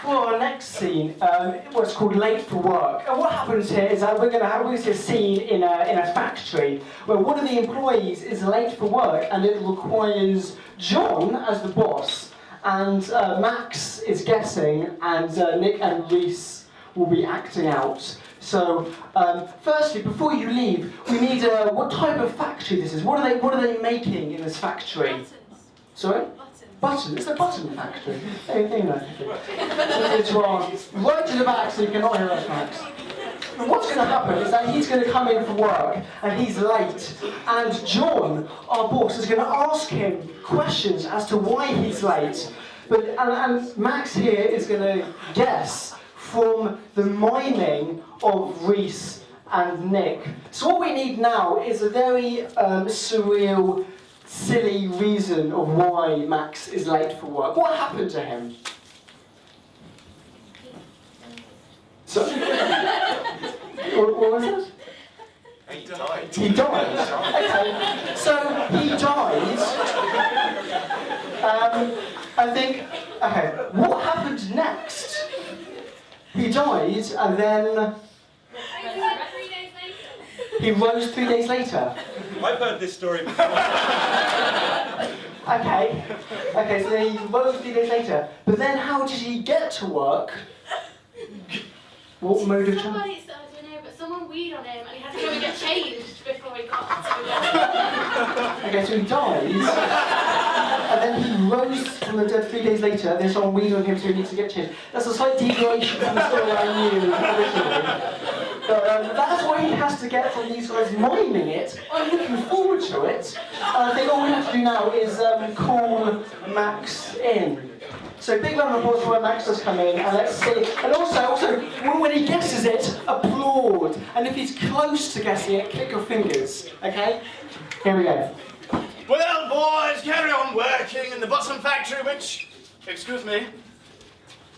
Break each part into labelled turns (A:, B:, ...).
A: for our next scene, what's called Late for Work. And what happens here is that we're going to see a scene in a factory where one of the employees is late for work, and it requires John as the boss, and Max is guessing, and Nick and Reese will be acting out. So, firstly, before you leave, we need what type of factory this is. What are they making in this factory?
B: Buttons.
A: Sorry? Button. It's a button factory. It's right to the back so you cannot hear us, Max. And what's going to happen is that he's going to come in for work and he's late. And John, our boss, is going to ask him questions as to why he's late. And Max here is going to guess from the miming of Reese and Nick. So what we need now is a very surreal, silly reason of why Max is late for work. What happened to him? So, what was it?
C: He died.
A: He died? Okay, so he died. I think, okay, what happened next? He died, and then...
B: 3 days later.
A: He rose 3 days later.
C: I've heard this story before.
A: Okay, so he rose 3 days later. But then how did he get to work? What mode of transport?
B: I don't know, but someone weed on him and he had to go and get changed before he got to work.
A: Okay, so he dies, and then he rose from the dead 3 days later. There's someone weed on him, so he needs to get changed. That's a slight deviation from the story I knew originally. But that's what he has to get from these guys miming it. I'm looking forward to it. And I think all we have to do now is call Max in. So big round of applause for when Max does come in, and let's see. And also when he guesses it, applaud. And if he's close to guessing it, click your fingers. Okay? Here we go.
D: Well, boys, carry on working in the button factory, which, excuse me,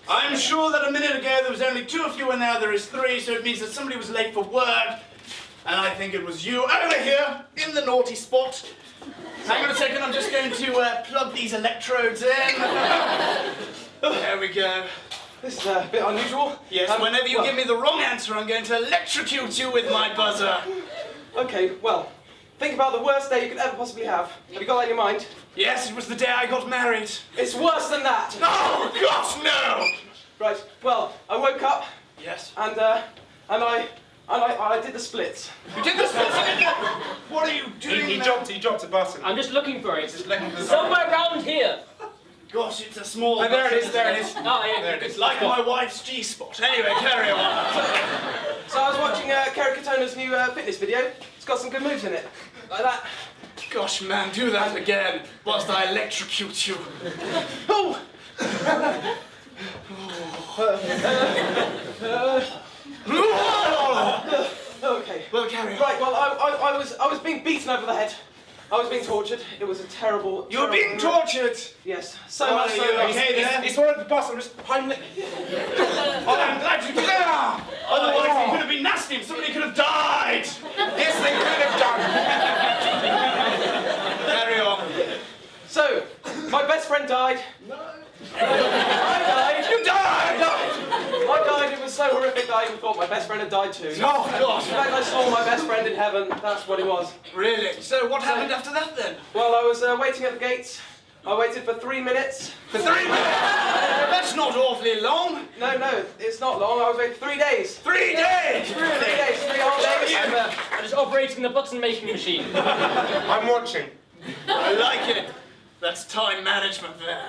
D: I'm sure that a minute ago there was only 2 of you and now there is 3, so it means that somebody was late for work, and I think it was you over here in the naughty spot. Hang on a second, I'm just going to plug these electrodes in. There we go.
E: This is a bit unusual.
D: Yes, whenever you give me the wrong answer, I'm going to electrocute you with my buzzer.
E: Okay, well, think about the worst day you could ever possibly have. Have you got that in your mind?
D: Yes, it was the day I got married.
E: It's worse than that!
D: Oh, gosh, no!
E: Right, well, I woke up.
D: Yes.
E: And I did the splits.
D: You did this? What are you doing?
C: He dropped a button.
F: I'm just looking for it.
C: Just looking for the
F: Somewhere around here.
D: Gosh, it's a small...
C: Oh, there it is, there it is.
F: Oh, yeah,
C: There it is.
D: It's like my wife's G-spot. Anyway, carry on.
E: So I was watching Kerry Katona's new fitness video. It's got some good moves in it. Like that.
D: Gosh, man, do that again, whilst I electrocute you.
E: Oh! Okay.
D: Well, carry on.
E: Right, well, I was being beaten over the head. I was being tortured. It was a terrible...
D: You're being tortured!
E: Yes. So much so...
D: Okay, there?
C: He swallowed the bus. I'm just...
D: Oh, I'm glad you did that! Otherwise, it could have been nasty. Somebody could have died!
C: Yes, they could have done.
D: Carry on.
E: So, my best friend died. No. I died.
D: You died!
E: I died. It was so horrific that I even thought my best friend had died too.
D: Oh, gosh.
E: In fact, I saw my best friend in heaven. That's what it was.
D: Really? So, what happened after that, then?
E: Well, I was waiting at the gates. I waited for 3 minutes.
D: For 3 minutes? That's not awfully long.
E: No, it's not long. I was waiting 3 days.
D: 3 days?
E: 3 days, 3 whole days.
F: I'm just operating the button-making machine.
C: I'm watching.
D: I like it. That's time management there.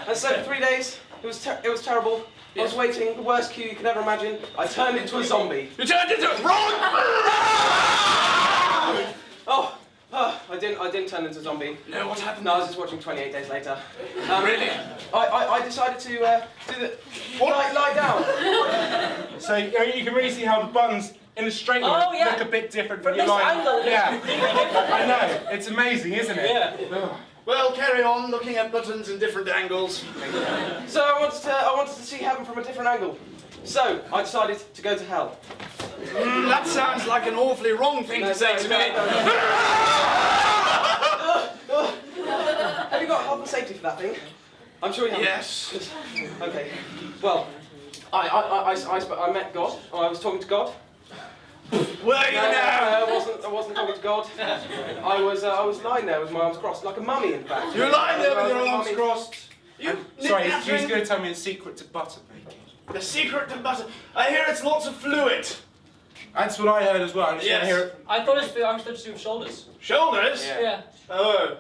E: And so for 3 days, it was terrible. I was waiting, the worst queue you could ever imagine. I turned into a zombie.
D: You turned into a...
E: I didn't turn into a zombie.
D: No, what happened?
E: No, I was just watching 28 Days Later.
D: Really?
E: I decided to do the... Lie down.
C: So you can really see how the buttons in a straight line look a bit different when you're
F: this
C: lying.
F: angle,
C: Yeah, I know. It's amazing, isn't it?
F: Yeah.
D: Well, carry on looking at buttons in different angles.
E: So I wanted to see heaven from a different angle. So I decided to go to hell.
D: That sounds like an awfully wrong thing to say to me.
E: Have you got health and safety for that thing? I'm sure you have.
D: Yes.
E: Okay. Well, I met God. Or I was talking to God.
D: Were you now?
E: I wasn't talking to God. I was lying there with my arms crossed, like a mummy, in fact.
D: You're lying there with your arms crossed.
C: Sorry, he's going to tell me the secret to butter making.
D: The secret to butter. I hear it's lots of fluid.
C: That's what I heard as well. I just want to hear it.
F: I thought I was supposed to do with shoulders.
D: Shoulders?
F: Yeah.
D: Oh.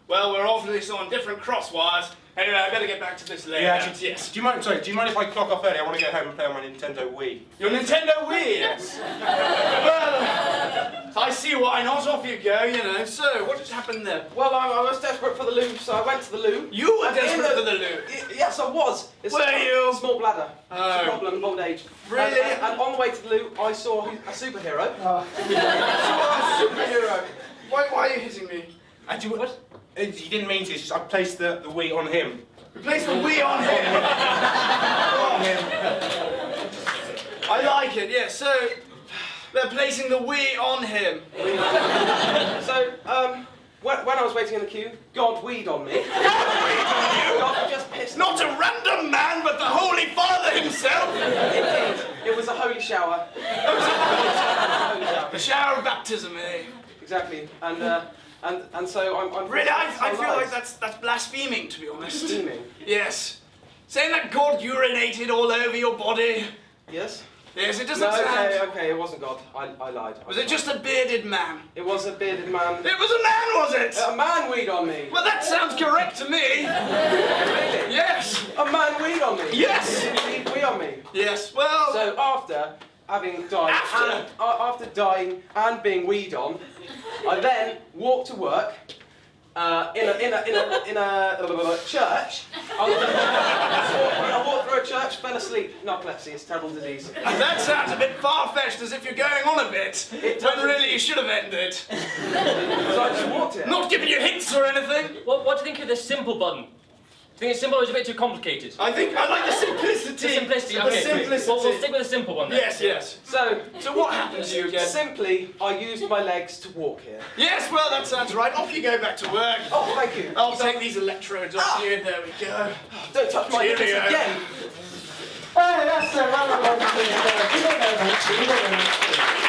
D: Well, we're obviously on different cross wires. Anyway, I better get back to this later.
C: Yeah, actually, yes. Do you mind if I clock off early? I want to go home and play on my Nintendo Wii.
D: Your Nintendo Wii? Yes. Well, I see why not. Off you go, you know. So, what just happened there?
E: Well, I was desperate for the loo, so I went to the loo.
D: You were desperate for the loo?
E: Yes, I was. It's
D: Were you?
E: Small bladder.
D: Oh.
E: It's a problem of old age.
D: Really?
E: And on the way to the loo, I saw a superhero.
D: Superhero. Why are you hitting me?
C: Actually, what? He didn't mean to. It's just I placed the Wii on him.
D: You placed the Wii on him.
C: On him.
D: I like it, yes. So, they're placing the Wii on him.
E: So, when I was waiting in the queue, God weed on me. God just pissed.
D: Not a random man, but the Holy Father himself.
E: Indeed. It was a holy shower.
D: The shower of baptism, eh?
E: Exactly. And so I'm
D: Really, I feel like that's blaspheming, to be honest.
E: Blaspheming?
D: Yes. Saying that God urinated all over your body.
E: Yes?
D: Yes, it doesn't
E: No,
D: sound...
E: okay, it wasn't God. I lied.
D: Was it just a bearded man?
E: It was a bearded man.
D: It was a man, was it?
E: A man weed on me.
D: Well, that sounds correct to me.
E: Really?
D: Yes.
E: A man weed on me.
D: Yes.
E: Indeed, weed on me.
D: Yes, well...
E: So after having died, after dying and being weed on, I then walked to work in a church. I walked through a church, fell asleep. Narcolepsy, it's a terrible disease.
D: That sounds a bit far-fetched, as if you're going on a bit. When really you should have ended.
E: So I just walked it.
D: Not giving you hints or anything.
F: What do you think of this simple button? Do you think it's simple or is it a bit too complicated?
D: I like the simplicity.
F: The simplicity, okay.
D: The simplicity.
F: Well, we'll stick with the simple one then.
D: Yes, yes.
E: So
D: what happened to you again?
E: Simply, I used my legs to walk here.
D: Yes, well, that sounds right. Off you go back to work.
E: Oh, thank you.
D: I'll take these electrodes off you. There we go.
E: Don't touch my nipples
D: Cheerio.
E: again.
A: Hey, that's a round of applause. You don't know that. You don't know that.